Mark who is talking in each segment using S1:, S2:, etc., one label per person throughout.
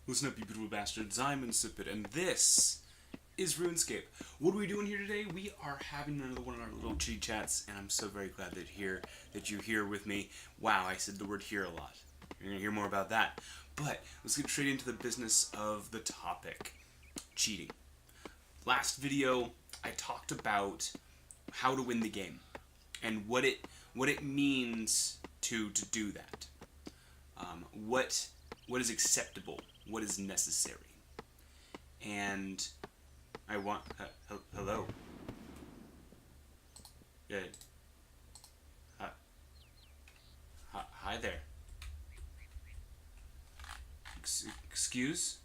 S1: Listen up, you beautiful bastards. I'm Insipid, and this is Runescape. What are we doing here today? We are having another one of our little chitty chats, and I'm so very glad that you're here with me. Wow, I said the word here a lot. You're gonna hear more about that. But let's get straight into the business of the topic: cheating. Last video, I talked about how to win the game and what it means to do that. What is acceptable, what is necessary, and I want hello. Yeah. Hi there. Excuse?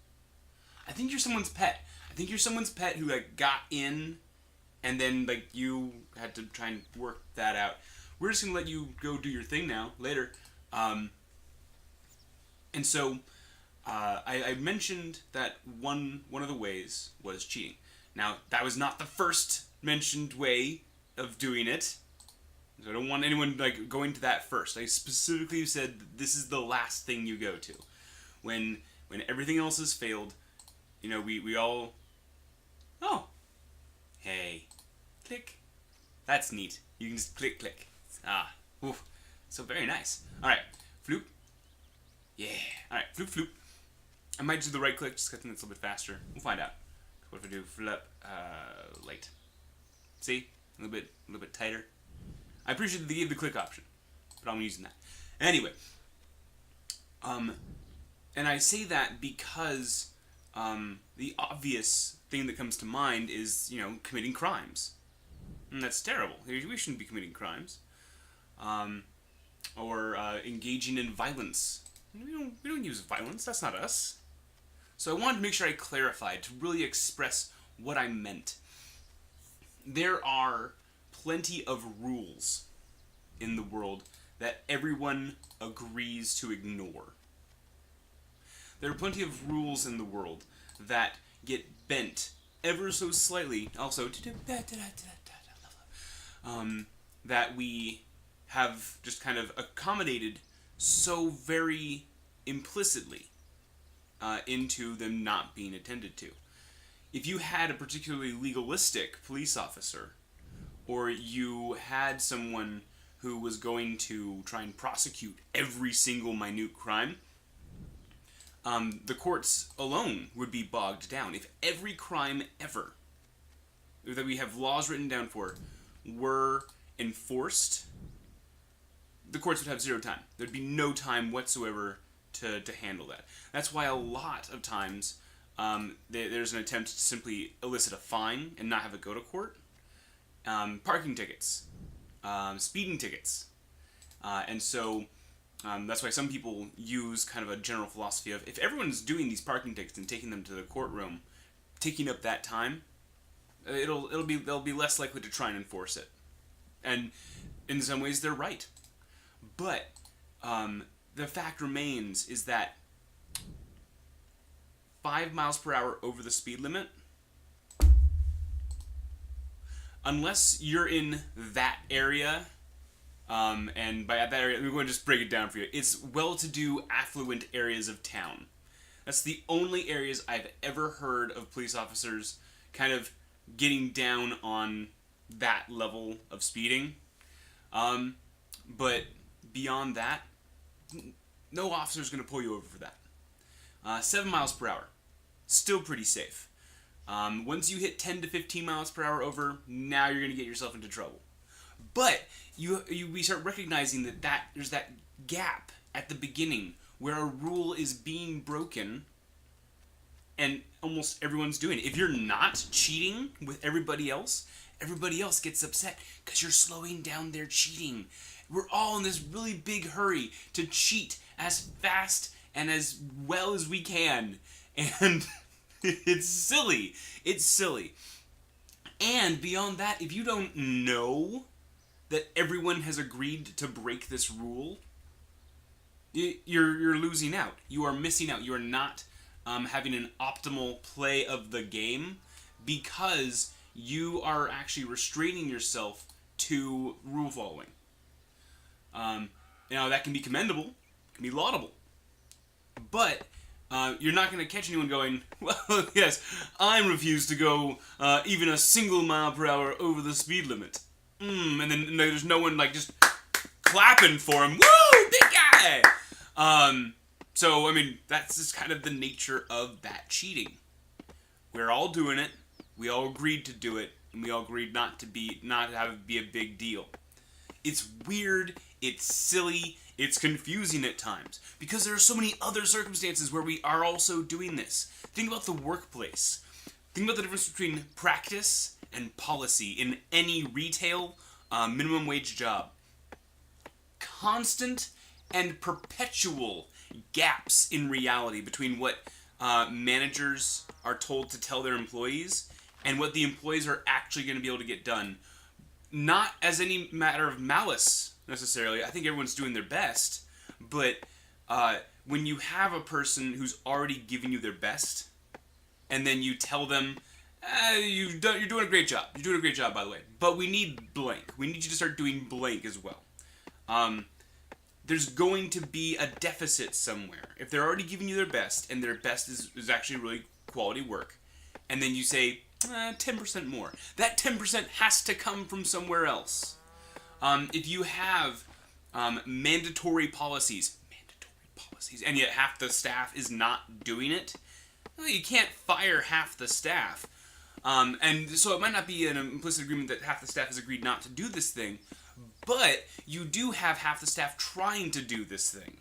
S1: I think you're someone's pet. I think you're someone's pet who got in, and then you had to try and work that out. We're just gonna let you go do your thing now. Later. And so, I mentioned that one of the ways was cheating. Now, that was not the first mentioned way of doing it. So I don't want anyone going to that first. I specifically said that this is the last thing you go to. When everything else has failed, we all... Oh. Hey. Click. That's neat. You can just click. Ah. Oof. So very nice. Alright. Floop. Yeah. Alright, floop. I might do the right click just because it's a little bit faster. We'll find out. What if I do flip light? See? A little bit tighter. I appreciate that they gave the click option, but I'm using that. Anyway. And I say that because the obvious thing that comes to mind is, committing crimes. And that's terrible. We shouldn't be committing crimes. Or engaging in violence. We don't use violence. That's not us. So I wanted to make sure I clarified to really express what I meant. There are plenty of rules in the world that everyone agrees to ignore. There are plenty of rules in the world that get bent ever so slightly. Also, that we have just kind of accommodated so very implicitly into them not being attended to. If you had a particularly legalistic police officer, or you had someone who was going to try and prosecute every single minute crime, the courts alone would be bogged down. If every crime ever that we have laws written down for were enforced, the courts would have zero time. There'd be no time whatsoever to handle that. That's why a lot of times there's an attempt to simply elicit a fine and not have it go to court. Parking tickets, speeding tickets. And so that's why some people use kind of a general philosophy of, if everyone's doing these parking tickets and taking them to the courtroom, taking up that time, they'll be less likely to try and enforce it. And in some ways they're right. But the fact remains is that 5 miles per hour over the speed limit, unless you're in that area, and by that area, we're going to just break it down for you. It's well-to-do, affluent areas of town. That's the only areas I've ever heard of police officers kind of getting down on that level of speeding. But beyond that, no officer's going to pull you over for that. 7 miles per hour, still pretty safe. Once you hit 10 to 15 miles per hour over, now you're going to get yourself into trouble. But we start recognizing that there's that gap at the beginning where a rule is being broken and almost everyone's doing it. If you're not cheating with everybody else gets upset because you're slowing down their cheating. We're all in this really big hurry to cheat as fast and as well as we can. And it's silly. It's silly. And beyond that, if you don't know that everyone has agreed to break this rule, you're losing out. You are missing out. You are not having an optimal play of the game because you are actually restraining yourself to rule following. That can be commendable, can be laudable, but You're not going to catch anyone going, well, yes, I refuse to go even a single mile per hour over the speed limit. And then there's no one like just clapping for him. Woo, big guy! So, I mean, that's just kind of the nature of that cheating. We're all doing it. We all agreed to do it, and we all agreed not to have it be a big deal. It's weird, it's silly, it's confusing at times, because there are so many other circumstances where we are also doing this. Think about the workplace. Think about the difference between practice and policy in any retail minimum wage job. Constant and perpetual gaps in reality between what managers are told to tell their employees and what the employees are actually going to be able to get done. Not as any matter of malice, necessarily. I think everyone's doing their best. But when you have a person who's already giving you their best, and then you tell them, you're doing a great job. You're doing a great job, by the way. But we need blank. We need you to start doing blank as well. There's going to be a deficit somewhere. If they're already giving you their best, and their best is actually really quality work, and then you say, 10% more. That 10% has to come from somewhere else. If you have mandatory policies, and yet half the staff is not doing it, well, you can't fire half the staff. And so it might not be an implicit agreement that half the staff has agreed not to do this thing, but you do have half the staff trying to do this thing.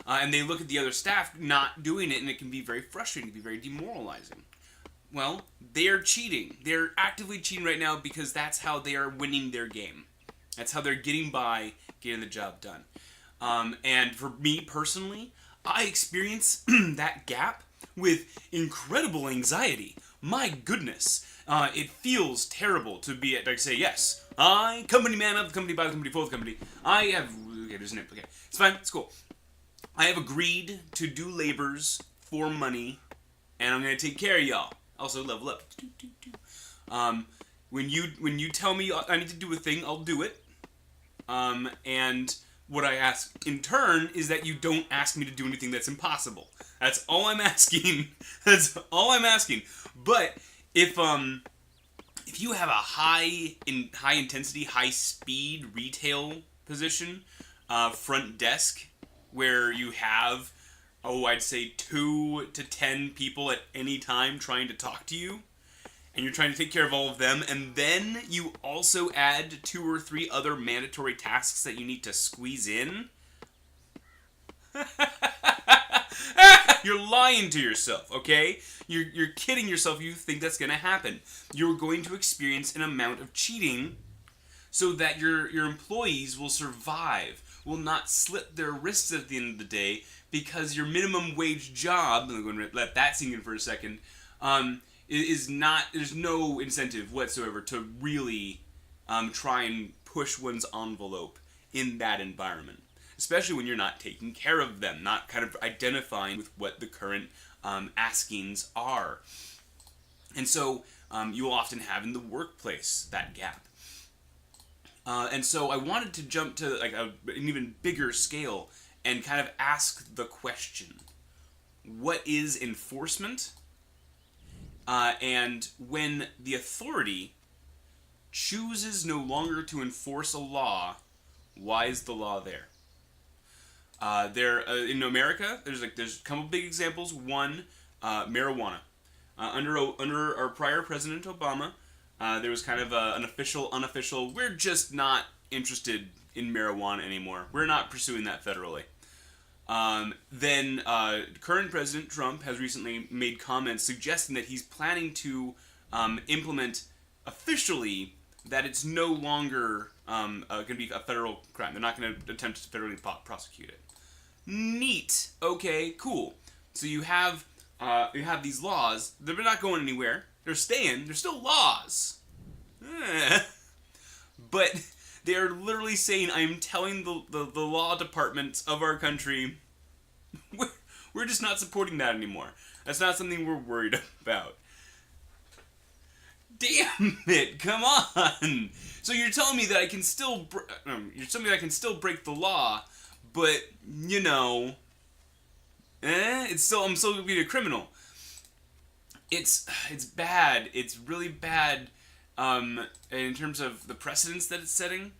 S1: And they look at the other staff not doing it, and it can be very frustrating, it can be very demoralizing. Well, they're cheating. They're actively cheating right now because that's how they are winning their game. That's how they're getting by, getting the job done. And for me personally, I experience that gap with incredible anxiety. My goodness. It feels terrible to be like say, yes, I, company man of the company, by the company, for the company, I have, okay, there's an imp, okay, it's fine, it's cool. I have agreed to do labors for money, and I'm going to take care of y'all. Also, level up. When you tell me I need to do a thing, I'll do it. And what I ask in turn is that you don't ask me to do anything that's impossible. That's all I'm asking. That's all I'm asking. But if you have a high intensity, high speed retail position, front desk, where you have, I'd say 2 to 10 people at any time trying to talk to you, and you're trying to take care of all of them, and then you also add 2 or 3 other mandatory tasks that you need to squeeze in. You're lying to yourself, okay? You're kidding yourself. You think that's going to happen. You're going to experience an amount of cheating so that your employees will survive, will not slit their wrists at the end of the day, because your minimum wage job, I'm going to let that sink in for a second, is not, there's no incentive whatsoever to really try and push one's envelope in that environment. Especially when you're not taking care of them, not kind of identifying with what the current askings are. And so you will often have in the workplace that gap. And so I wanted to jump to like an even bigger scale and kind of ask the question, what is enforcement? And when the authority chooses no longer to enforce a law, why is the law there? In America, there's a couple big examples. One, marijuana. Under our prior President Obama, there was kind of an unofficial, we're just not interested in marijuana anymore. We're not pursuing that federally. Then current President Trump has recently made comments suggesting that he's planning to implement officially that it's no longer going to be a federal crime. They're not going to attempt to federally prosecute it. Neat. Okay, cool. So you have these laws. They're not going anywhere. They're staying. They're still laws. But they are literally saying, I am telling the law departments of our country, we're just not supporting that anymore. That's not something we're worried about. Damn it! Come on. So you're telling me that I can still break the law, but I'm still gonna be a criminal. It's bad. It's really bad. In terms of the precedents that it's setting.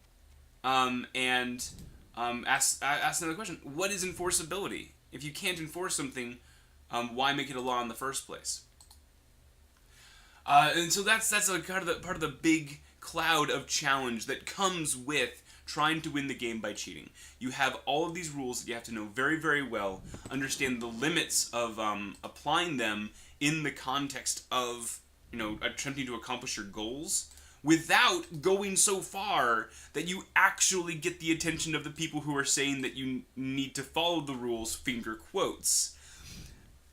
S1: And ask another question: what is enforceability? If you can't enforce something, why make it a law in the first place? And so that's like part of the big cloud of challenge that comes with trying to win the game by cheating. You have all of these rules that you have to know very, very well, understand the limits of applying them in the context of attempting to accomplish your goals without going so far that you actually get the attention of the people who are saying that you need to follow the rules, finger quotes.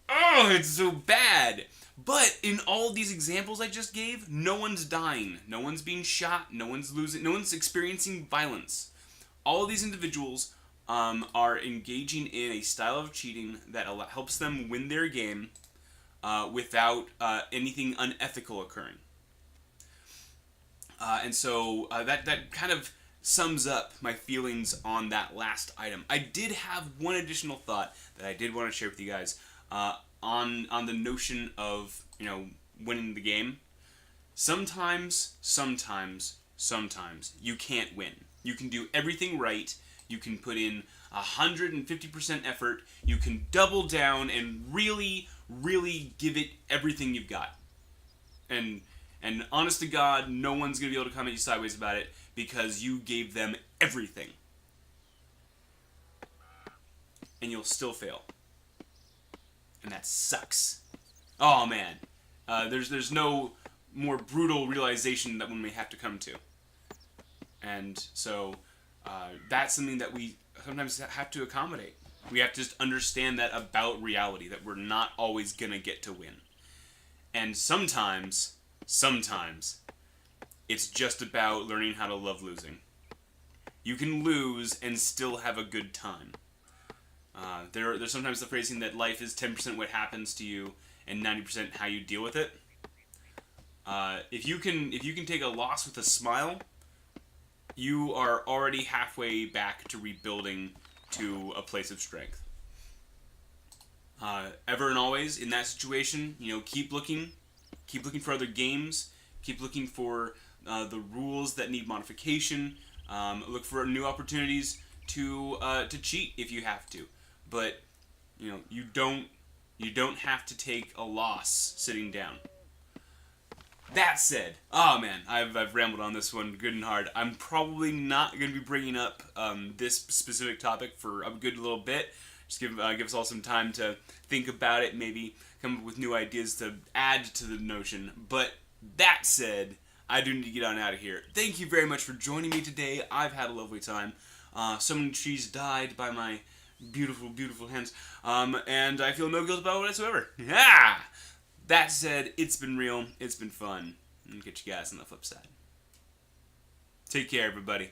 S1: Oh, it's so bad. But in all these examples I just gave, no one's dying, no one's being shot, no one's losing, no one's experiencing violence. All of these individuals are engaging in a style of cheating that helps them win their game without anything unethical occurring. And so that kind of sums up my feelings on that last item. I did have one additional thought that I did want to share with you guys on the notion of winning the game. Sometimes you can't win. You can do everything right. You can put in 150% effort. You can double down and really, really give it everything you've got. And honest to God, no one's going to be able to come at you sideways about it because you gave them everything. And you'll still fail. And that sucks. Oh, man. There's no more brutal realization that one may have to come to. And so that's something that we sometimes have to accommodate. We have to just understand that about reality, that we're not always going to get to win. And sometimes it's just about learning how to love losing. You can lose and still have a good time. There's sometimes the phrasing that life is 10% what happens to you and 90% how you deal with it. If you can take a loss with a smile, you are already halfway back to rebuilding to a place of strength. Ever and always in that situation, keep looking for other games, keep looking for the rules that need modification. Look for new opportunities to cheat if you have to, but you don't have to take a loss sitting down. That said, oh man, I've rambled on this one good and hard. I'm probably not going to be bringing up this specific topic for a good little bit. Just give us all some time to think about it, maybe come up with new ideas to add to the notion. But that said, I do need to get on out of here. Thank you very much for joining me today. I've had a lovely time. So many trees died by my beautiful, beautiful hands. And I feel no guilt about it whatsoever. Yeah! That said, it's been real, it's been fun, and catch you guys on the flip side. Take care, everybody.